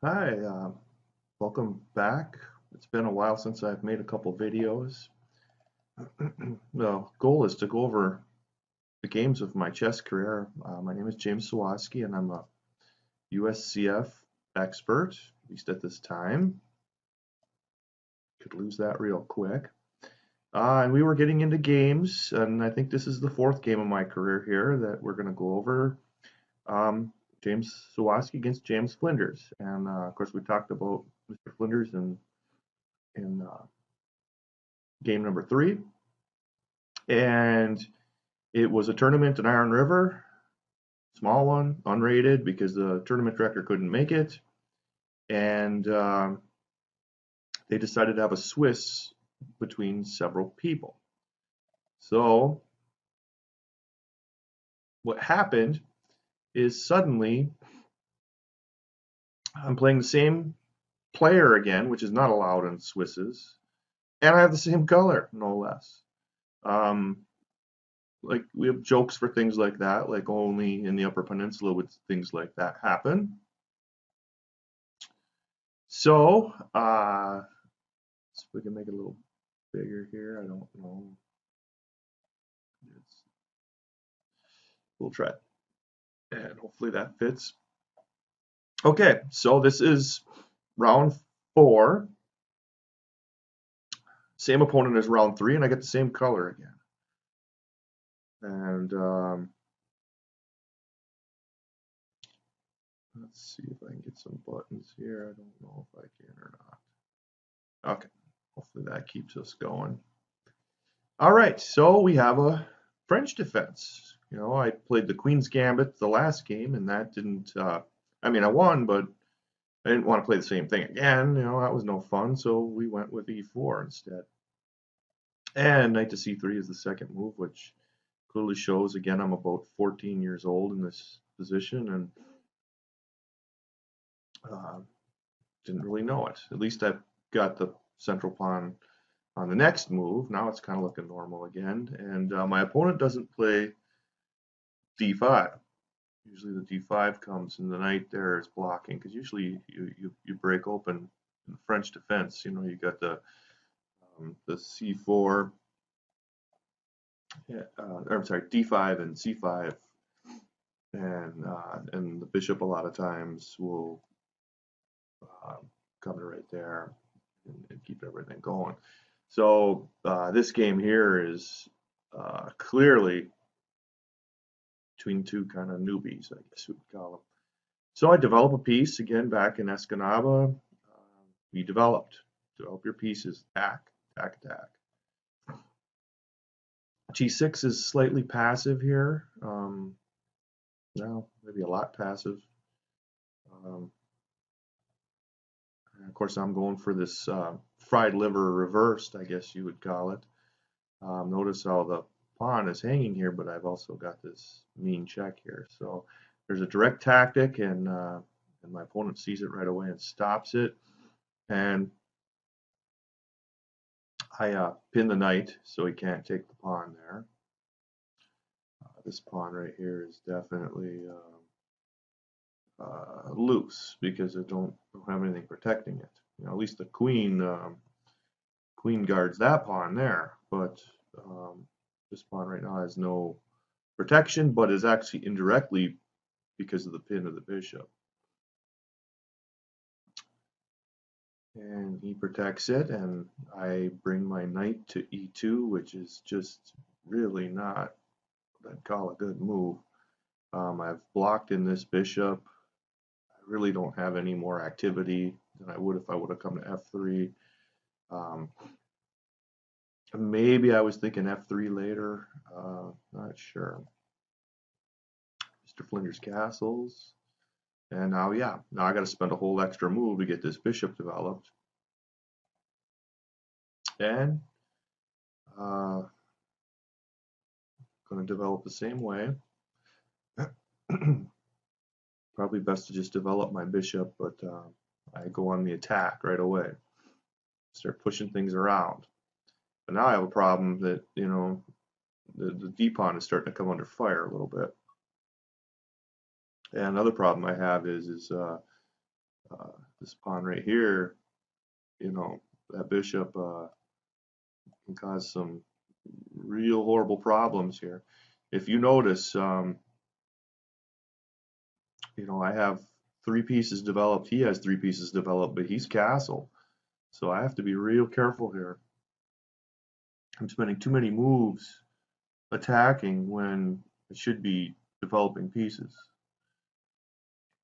Hi, welcome back. It's been a while since I've made a couple videos. The goal is to go over the games of my chess career. My name is James Sawaski, and I'm a USCF expert, at least at this time. Could lose that real quick. And we were getting into games, and I think this is the fourth game of my career here that we're going to go over. Um, James Sawaski against James Flinders, and of course we talked about Mr. Flinders in game number 3, and it was a tournament in Iron River, small one, unrated because the tournament director couldn't make it, and they decided to have a Swiss between several people. So what happened is suddenly I'm playing the same player again, which is not allowed in Swisses, and I have the same color, no less. Um, like we have jokes for things like that, like only in the Upper Peninsula would things like that happen. So, if we can make it a little bigger here, I don't know. It's, we'll try it, and hopefully that fits. Okay, so this is round 4. Same opponent as round 3, and I get the same color again. And let's see if I can get some buttons here. I don't know if I can or not. Okay, hopefully that keeps us going. All right, so we have a French defense. You know, I played the Queen's Gambit the last game, and that didn't. I mean, I won, but I didn't want to play the same thing again. You know, that was no fun, so we went with E4 instead. And knight to C3 is the second move, which clearly shows again I'm about 14 years old in this position and uh, didn't really know it. At least I've got the central pawn on the next move. Now it's kind of looking normal again, and my opponent doesn't play D5. Usually the D5 comes and the knight there is blocking because usually you break open in the French defense. You know, you got the C4, or I'm sorry, D5 and C5, and the bishop a lot of times will uh, come to right there and keep everything going. So this game here is clearly between two kind of newbies, I guess we would call them. So I develop a piece again back in Escanaba. We develop your pieces, attack, attack, attack. G6 is slightly passive here. No, maybe a lot passive. Um, of course, I'm going for this fried liver reversed, I guess you would call it. Notice how the pawn is hanging here, but I've also got this mean check here. So there's a direct tactic, and my opponent sees it right away and stops it. And I pin the knight so he can't take the pawn there. This pawn right here is definitely loose because I don't have anything protecting it. You know, at least the queen guards that pawn there, but this pawn right now has no protection, but is actually indirectly because of the pin of the bishop. And he protects it, and I bring my knight to e2, which is just really not what I'd call a good move. I've blocked in this bishop. I really don't have any more activity than I would if I would have come to f3. Um, maybe I was thinking f3 later. Not sure. Mr. Flinders castles. And now, yeah, now I got to spend a whole extra move to get this bishop developed. And uh, going to develop the same way. Probably best to just develop my bishop, but I go on the attack right away. Start pushing things around. But now I have a problem that, you know, the d pawn is starting to come under fire a little bit. And another problem I have is This pawn right here, that bishop can cause some real horrible problems here. If you notice, I have 3 pieces developed. He has 3 pieces developed, but he's castle. So I have to be real careful here. I'm spending too many moves attacking when I should be developing pieces.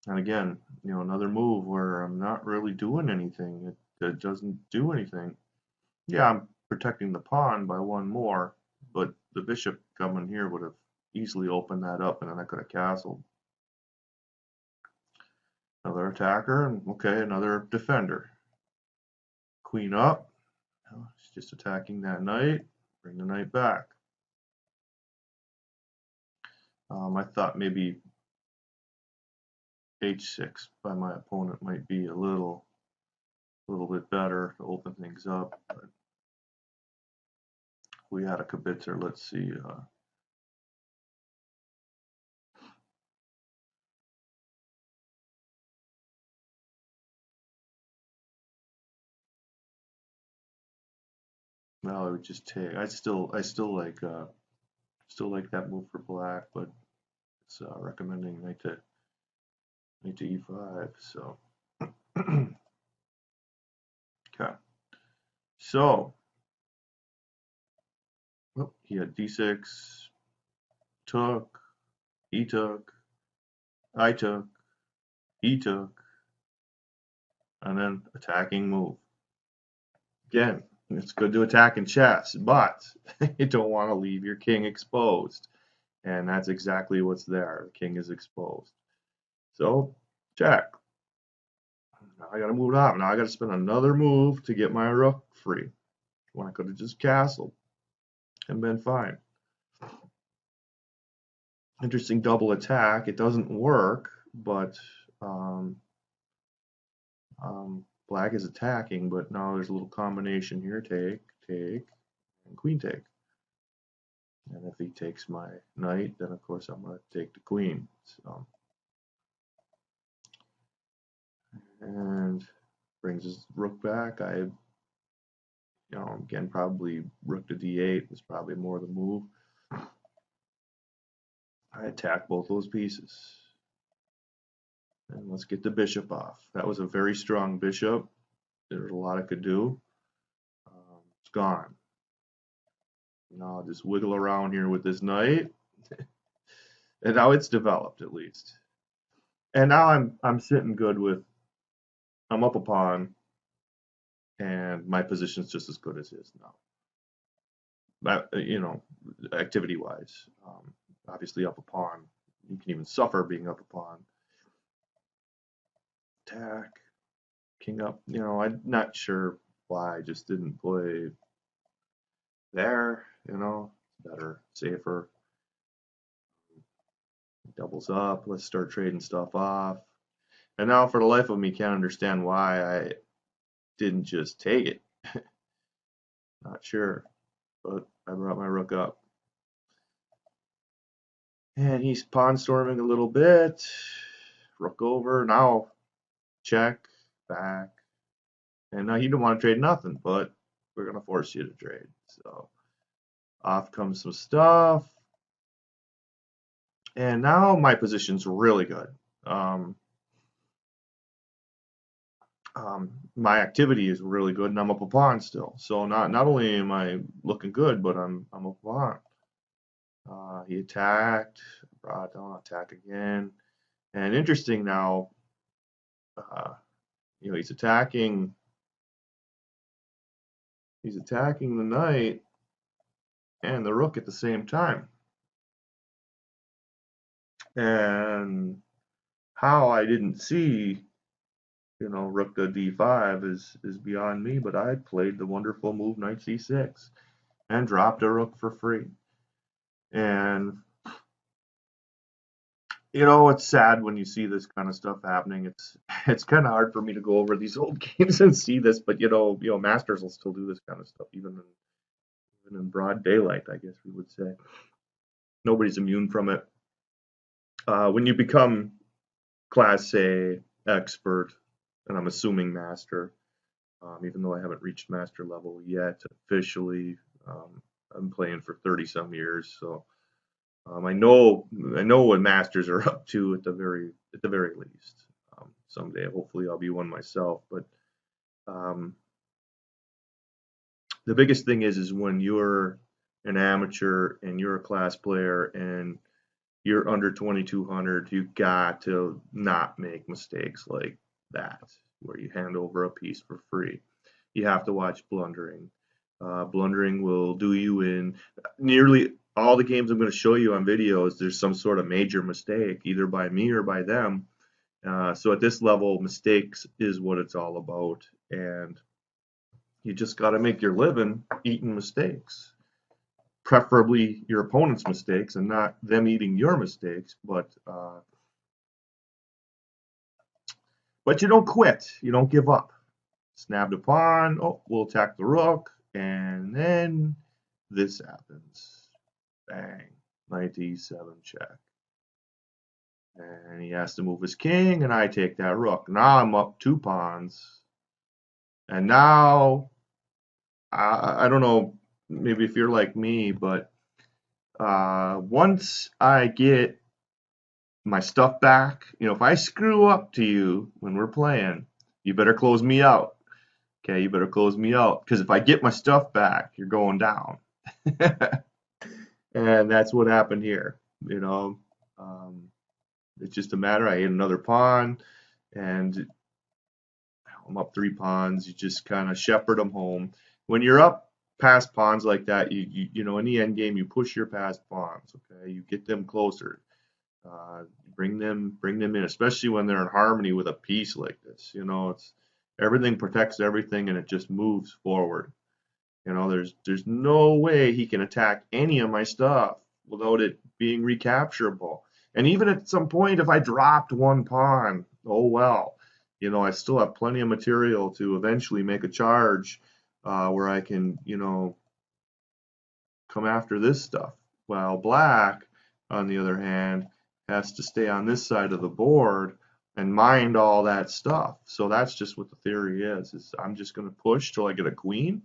And again, another move where I'm not really doing anything. It doesn't do anything. Yeah, I'm protecting the pawn by 1 more, but the bishop coming here would have easily opened that up, and then I could have castled. Another attacker, and okay, another defender. Queen up. It's just attacking that knight. Bring the knight back. I thought maybe h6 by my opponent might be a little bit better to open things up, but we had a kibitzer. Let's see. Well, I would just take. I still like that move for black, but it's recommending knight to e5. So okay. So he had d6, took, he took, I took, he took, and then attacking move. Again, it's good to attack in chess, but you don't want to leave your king exposed. And that's exactly what's there. The king is exposed. So, check. Now I got to move it up. Now I got to spend another move to get my rook free. When I could have just castled and been fine. Interesting double attack. It doesn't work, but black is attacking, but now there's a little combination here. Take, take, and queen take. And if he takes my knight, then of course I'm going to take the queen. So, and brings his rook back. Again, probably rook to d8 is probably more the move. I attack both those pieces. And let's get the bishop off. That was a very strong bishop. There's a lot it could do. It's gone. Now I'll just wiggle around here with this knight. And now it's developed at least. And now I'm sitting good with, I'm up a pawn, and my position's just as good as his now. But, activity wise. Obviously up a pawn. You can even suffer being up a pawn. Attack. King up. I'm not sure why I just didn't play there. Better, safer. Doubles up. Let's start trading stuff off. And now, for the life of me, can't understand why I didn't just take it. Not sure, but I brought my rook up. And he's pawn storming a little bit. Rook over. Now, check, back. And now he didn't want to trade nothing, but we're going to force you to trade. So off comes some stuff. And now my position's really good. My activity is really good, and I'm up a pawn still. So not only am I looking good, but I'm up a pawn. He attacked, brought down, attack again. And interesting now, he's attacking the knight and the rook at the same time. And how I didn't see, rook to d5 is beyond me, but I played the wonderful move knight c6 and dropped a rook for free. And it's sad when you see this kind of stuff happening. It's kind of hard for me to go over these old games and see this, but masters will still do this kind of stuff even in broad daylight, I guess we would say. Nobody's immune from it. When you become class A expert, and I'm assuming master, even though I haven't reached master level yet officially. I'm playing for 30 some years, so I know what masters are up to at the very least. Someday, hopefully, I'll be one myself. But um, the biggest thing is when you're an amateur and you're a class player and you're under 2200, you got to not make mistakes like that, where you hand over a piece for free. You have to watch blundering. Blundering will do you in. Nearly all the games I'm going to show you on videos, there's some sort of major mistake, either by me or by them. So at this level, mistakes is what it's all about. And you just got to make your living eating mistakes, preferably your opponent's mistakes and not them eating your mistakes. But you don't quit. You don't give up. Snapped a pawn. Oh, we'll attack the rook, and then this happens. Bang. Knight e7 check. And he has to move his king, and I take that rook. Now I'm up 2 pawns. And now, I don't know, maybe if you're like me, but once I get my stuff back, if I screw up to you when we're playing, you better close me out. Okay, you better close me out, because if I get my stuff back, you're going down. And that's what happened here. It's just a matter. I hit another pawn, and I'm up 3 pawns. You just kind of shepherd them home. When you're up past pawns like that, in the end game, you push your past pawns. Okay, you get them closer. Bring them in, especially when they're in harmony with a piece like this. It's everything protects everything, and it just moves forward. There's no way he can attack any of my stuff without it being recapturable. And even at some point, if I dropped 1 pawn, oh well. I still have plenty of material to eventually make a charge where I can, come after this stuff. While black, on the other hand, has to stay on this side of the board and mind all that stuff. So that's just what the theory is I'm just going to push till I get a queen.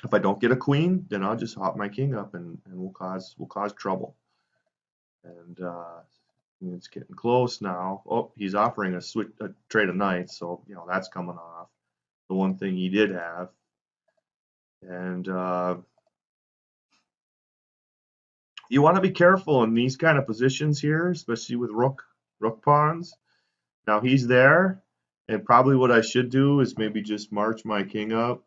If I don't get a queen, then I'll just hop my king up, and we'll cause trouble. And it's getting close now. Oh, he's offering a trade of knights, so that's coming off. The one thing he did have. And you want to be careful in these kind of positions here, especially with rook pawns. Now he's there, and probably what I should do is maybe just march my king up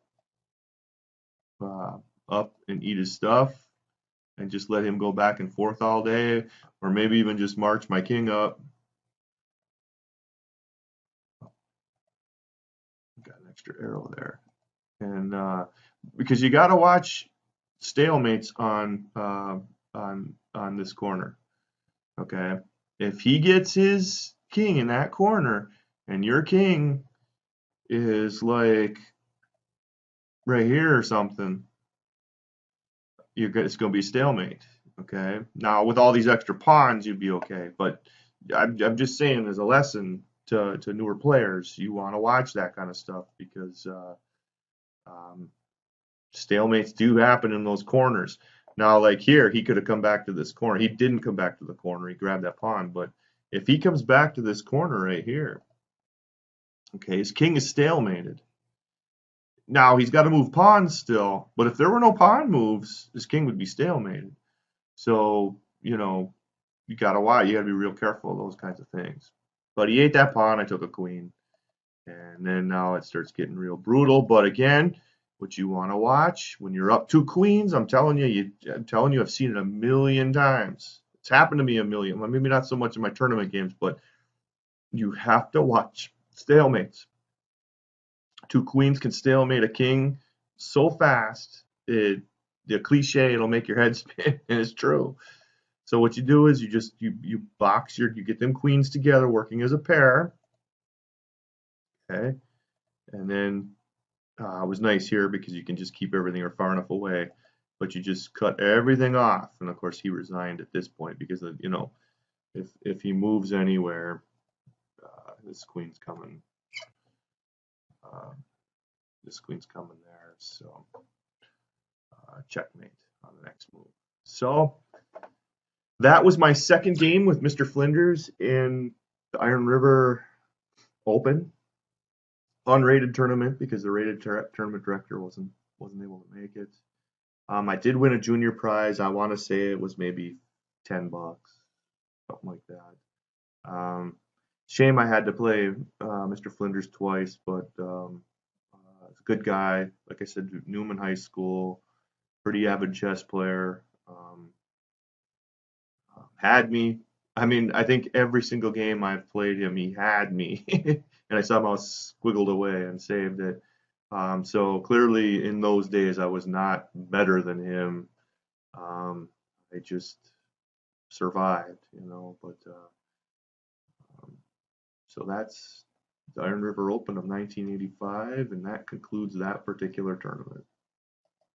and eat his stuff, and just let him go back and forth all day, or maybe even just march my king up. Got an extra arrow there, and because you got to watch stalemates on this corner. Okay, if he gets his king in that corner, and your king is like right here or something, it's going to be stalemate. Okay, now with all these extra pawns, you'd be okay. But I'm just saying, as a lesson to newer players, you want to watch that kind of stuff, because stalemates do happen in those corners. Now, like here, he could have come back to this corner. He didn't come back to the corner. He grabbed that pawn. But if he comes back to this corner right here, okay, his king is stalemated. Now, he's got to move pawns still. But if there were no pawn moves, his king would be stalemated. So, you got to watch. You got to be real careful of those kinds of things. But he ate that pawn. I took a queen. And then now it starts getting real brutal. But again, what you want to watch when you're up 2 queens, I'm telling you, I've seen it a million times. It's happened to me a million. Well, maybe not so much in my tournament games, but you have to watch stalemates. 2 queens can stalemate a king so fast, the cliche, it'll make your head spin, and it's true. So what you do is you box you get them queens together working as a pair. Okay, and then it was nice here because you can just keep everything far enough away, but you just cut everything off. And of course, he resigned at this point because if he moves anywhere, this queen's coming This queen's coming there, so checkmate on the next move. So that was my second game with Mr. Flinders in the Iron River Open, unrated tournament because the rated tournament director wasn't able to make it. I did win a junior prize. I want to say it was maybe $10, something like that. Shame I had to play Mr. Flinders twice, but he's a good guy. Like I said, Newman High School, pretty avid chess player. Had me. I mean, I think every single game I've played him, he had me, and I somehow squiggled away and saved it. So clearly, in those days, I was not better than him. I just survived, But so that's the Iron River Open of 1985, and that concludes that particular tournament.